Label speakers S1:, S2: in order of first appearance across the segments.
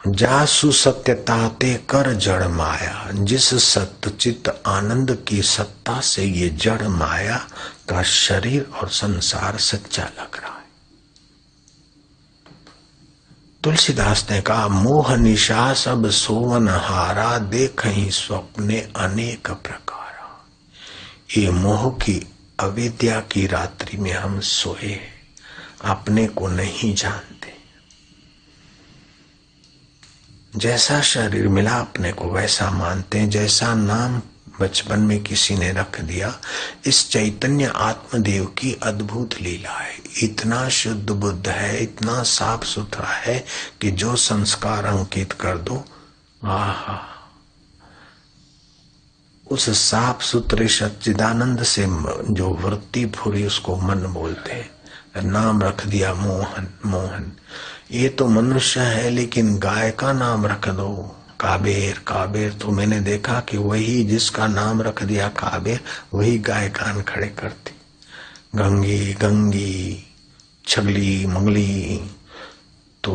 S1: जासु सत्यता ते कर जड़ माया। जिस सत्य चित्त आनंद की सत्ता से ये जड़ माया का शरीर और संसार सच्चा लग रहा है। तुलसीदास ने कहा, मोह निशा सब सोवन हारा, देखहि स्वप्ने अनेक प्रकारा। ये मोह की अविद्या की रात्रि में हम सोए, अपने को नहीं जानते। जैसा शरीर मिला अपने को वैसा मानते हैं, जैसा नाम बचपन में किसी ने रख दिया। इस चैतन्य आत्मदेव की अद्भुत लीला है। इतना शुद्ध बुद्ध है, इतना साफ सुथरा है कि जो संस्कार अंकित कर दो, आहा, उस साफ सुथरे सच्चिदानंद से जो वृत्ति फूरी उसको मन बोलते हैं। नाम रख दिया मोहन मोहन। ये तो मनुष्य है, लेकिन गाय का नाम रख दो काबेर काबेर, तो मैंने देखा कि वही जिसका नाम रख दिया काबेर, वही गाय कान खड़े करती। गंगी गंगी, छगली मंगली। तो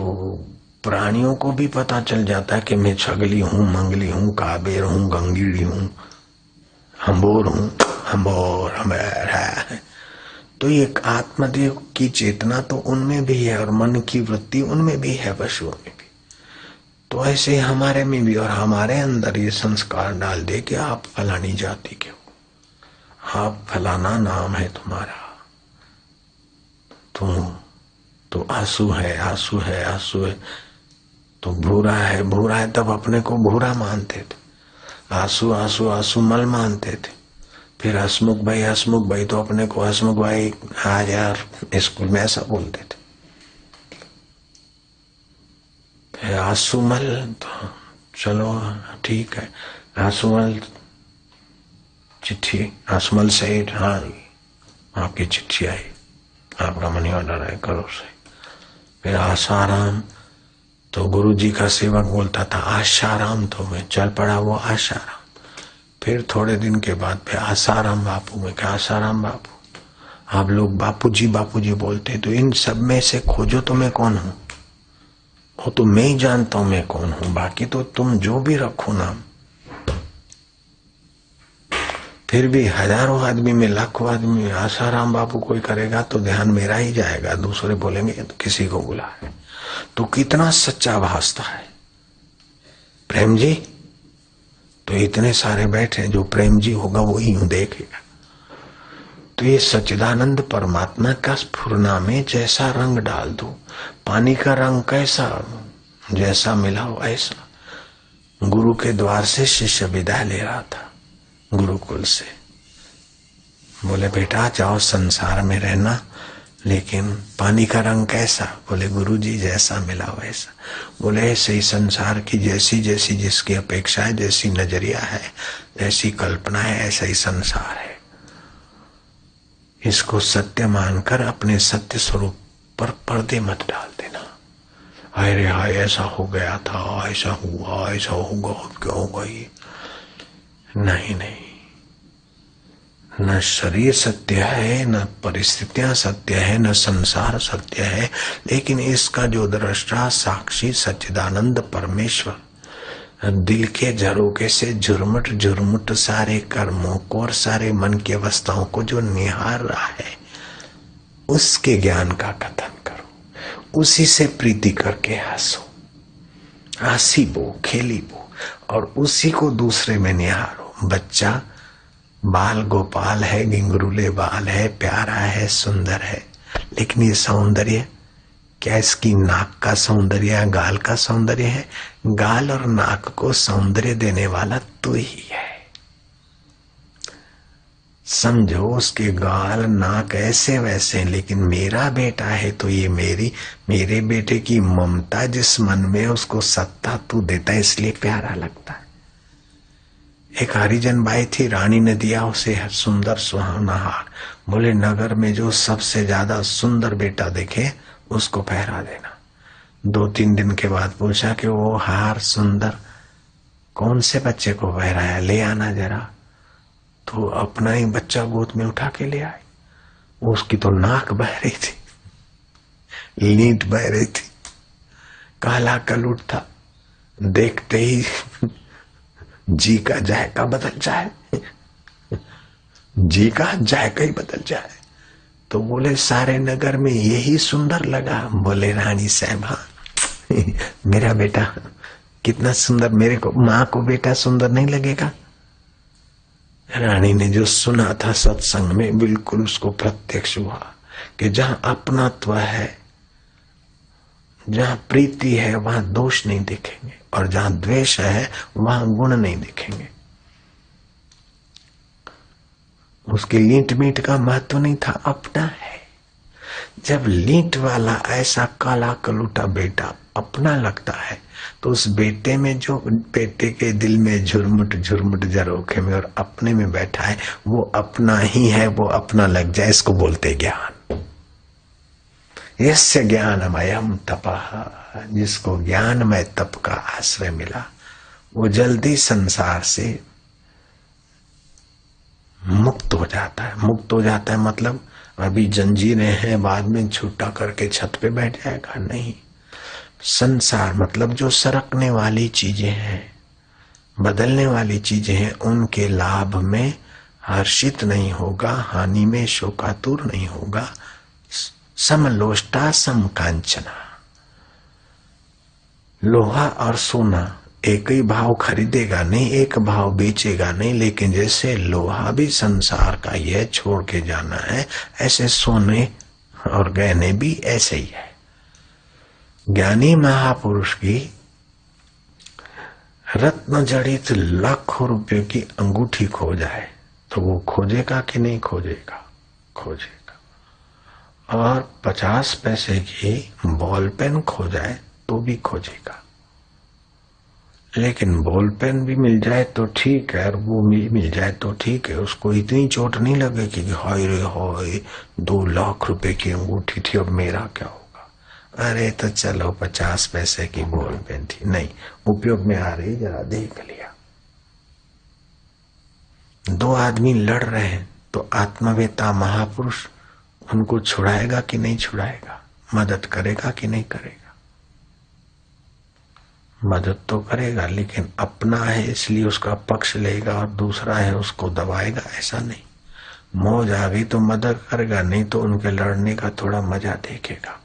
S1: प्राणियों को भी पता चल जाता है कि मैं छगली हूं, मंगली हूं, काबेर हूं, गंगीड़ी हूं, हम्बोर हूं, हम्बोर हमेर है। तो ये आत्मदेव की चेतना तो उनमें भी है और मन की वृत्ति उनमें भी है, पशुओं में भी। तो ऐसे हमारे में भी, और हमारे अंदर ये संस्कार डाल दे कि आप फलानी जाति के हो, आप फलाना नाम है तुम्हारा, तुम तो आंसू है आंसू है आंसू है, तो भूरा है भूरा है, तब अपने को भूरा मानते थे। आंसू आंसू आंसू मल मानते थे। फिर हसमुख भाई तो अपने को हसमुख भाई, आज यार स्कूल में ऐसा बोलते थे। फिर आंसूमल, तो चलो ठीक है, आंसूमल चिट्ठी, आंसूमल सेठ, हाँ आपकी चिट्ठी आई, आपका मनी ऑर्डर है, करो सही। फिर आशाराम, तो गुरु जी का सेवक बोलता था आशाराम, तो मैं चल पड़ा वो आशाराम। फिर थोड़े दिन के बाद फिर आसाराम बापू, में क्या आसाराम बापू, आप लोग बापूजी बोलते, तो इन सब में से खोजो तो मैं कौन हूं। वो तो मैं ही जानता हूं मैं कौन हूं, बाकी तो तुम जो भी रखो नाम। फिर भी हजारों आदमी में, लाखों आदमी में आसाराम बापू कोई करेगा तो ध्यान मेरा ही जाएगा, दूसरे बोलेंगे तो किसी को बुला है। तो कितना सच्चा भासता है। प्रेम जी, तो इतने सारे बैठे, जो प्रेम जी होगा वो ही यूं देखेगा। तो ये सच्चिदानंद परमात्मा का स्फुरना में जैसा रंग डाल दो, पानी का रंग कैसा, जैसा मिला हो ऐसा। गुरु के द्वार से शिष्य विदा ले रहा था गुरुकुल से, बोले बेटा जाओ संसार में रहना, लेकिन पानी का रंग कैसा, बोले गुरु जी जैसा मिला वैसा। बोले ऐसे ही संसार की जैसी जैसी जिसकी अपेक्षा है, जैसी नजरिया है, जैसी कल्पना है, ऐसा ही संसार है। इसको सत्य मानकर अपने सत्य स्वरूप पर पर्दे मत डाल देना। अरे हाय ऐसा हो गया था, ऐसा हुआ, ऐसा होगा, अब क्या होगा ये। नहीं नहीं, न शरीर सत्य है, न परिस्थितियां सत्य है, न संसार सत्य है, लेकिन इसका जो दृष्टा साक्षी सच्चिदानंद परमेश्वर दिल के झरोके से झुरमुट झुरमुट सारे कर्मों को और सारे मन की अवस्थाओं को जो निहार रहा है, उसके ज्ञान का कथन करो, उसी से प्रीति करके हंसो, हंसी बो, खेली बो, और उसी को दूसरे में निहारो। बच्चा बाल गोपाल है, गिंगरूले बाल है, प्यारा है, सुंदर है, लेकिन ये सौंदर्य क्या इसकी नाक का सौंदर्य या गाल का सौंदर्य है? गाल और नाक को सौंदर्य देने वाला तू ही है। समझो, उसके गाल नाक ऐसे वैसे, लेकिन मेरा बेटा है तो ये मेरे बेटे की ममता जिस मन में, उसको सत्ता तू देता है, इसलिए प्यारा लगता है। एक हरिजन बाई थी, रानी ने दिया उसे सुंदर सुहावना हार, बोले नगर में जो सबसे ज्यादा सुंदर बेटा देखे उसको पहरा देना। 2-3 दिन के बाद पूछा कि वो हार सुंदर कौन से बच्चे को पहराया, ले आना जरा। तो अपना ही बच्चा गोद में उठा के ले आई। उसकी तो नाक बह रही थी, लीट बह रही थी, काला कलूट था, देखते ही जी का जायका बदल जाए, जी का जायका ही बदल जाए। तो बोले सारे नगर में यही सुंदर लगा। बोले रानी साहबा मेरा बेटा कितना सुंदर, मेरे को माँ को बेटा सुंदर नहीं लगेगा? रानी ने जो सुना था सत्संग में, बिल्कुल उसको प्रत्यक्ष हुआ कि जहां अपनात्व है, जहां प्रीति है, वहां दोष नहीं दिखेंगे, और जहां द्वेष है वहां गुण नहीं दिखेंगे। उसकी लींट मीट का महत्व नहीं था, अपना है। जब लींट वाला ऐसा काला कलूटा बेटा अपना लगता है, तो उस बेटे में जो बेटे के दिल में झुरमुट झुरमुट जरोखे में और अपने में बैठा है, वो अपना ही है, वो अपना लग जाए, इसको बोलते ज्ञान। यस्य ज्ञानमयम तपः, जिसको ज्ञानमय तप का आश्रय मिला, वो जल्दी संसार से मुक्त हो जाता है। मुक्त हो जाता है मतलब अभी जंजीरें हैं, बाद में छूटा करके छत पे बैठ जाएगा? नहीं। संसार मतलब जो सरकने वाली चीजें हैं, बदलने वाली चीजें हैं, उनके लाभ में हर्षित नहीं होगा, हानि में शोकातुर नहीं होगा। समलोष्टा समकांचना। लोहा और सोना एक ही भाव खरीदेगा नहीं, एक भाव बेचेगा नहीं, लेकिन जैसे लोहा भी संसार का यह छोड़ के जाना है, ऐसे सोने और गहने भी ऐसे ही है। ज्ञानी महापुरुष की रत्न जड़ित लाखों रुपयों की अंगूठी खो जाए तो वो खोजेगा कि नहीं खोजेगा? खोजेगा। और 50 पैसे की बॉल पेन खो जाए तो भी खोजेगा। लेकिन बॉल पेन भी मिल जाए तो ठीक है, और वो भी मिल जाए तो ठीक है, उसको इतनी चोट नहीं लगेगी कि हाय रे हाय 2 लाख रुपए की अंगूठी थी, अब मेरा क्या होगा? अरे तो चलो 50 पैसे की बॉल पेन थी, नहीं उपयोग में आ रही, जरा देख लिया। 2 आदमी लड़ रहे हैं तो आत्मवेता महापुरुष उनको छुड़ाएगा कि नहीं छुड़ाएगा? मदद करेगा कि नहीं करेगा? मदद तो करेगा, लेकिन अपना है इसलिए उसका पक्ष लेगा, और दूसरा है उसको दबाएगा, ऐसा नहीं। मौज आ गई तो मदद करेगा, नहीं तो उनके लड़ने का थोड़ा मजा देखेगा।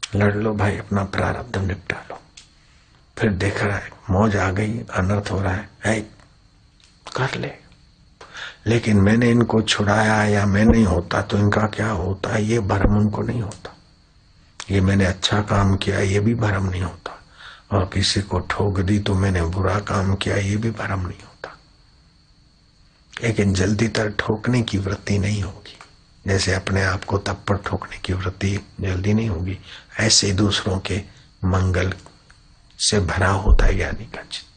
S1: लड़ लो भाई, अपना प्रारब्ध निपटा लो। फिर देख रहा है मौज आ गई, अनर्थ हो रहा है कर ले। लेकिन मैंने इनको छुड़ाया या मैं नहीं होता तो इनका क्या होता, ये भरम उनको नहीं होता। ये मैंने अच्छा काम किया, ये भी भरम नहीं होता। और किसी को ठोक दी तो मैंने बुरा काम किया, ये भी भरम नहीं होता। लेकिन जल्दी तर ठोकने की वृत्ति नहीं होगी। जैसे अपने आप को तब पर ठोकने की वृत्ति जल्दी नहीं होगी, ऐसे दूसरों के मंगल से भरा होता है ज्ञानी का चित्त।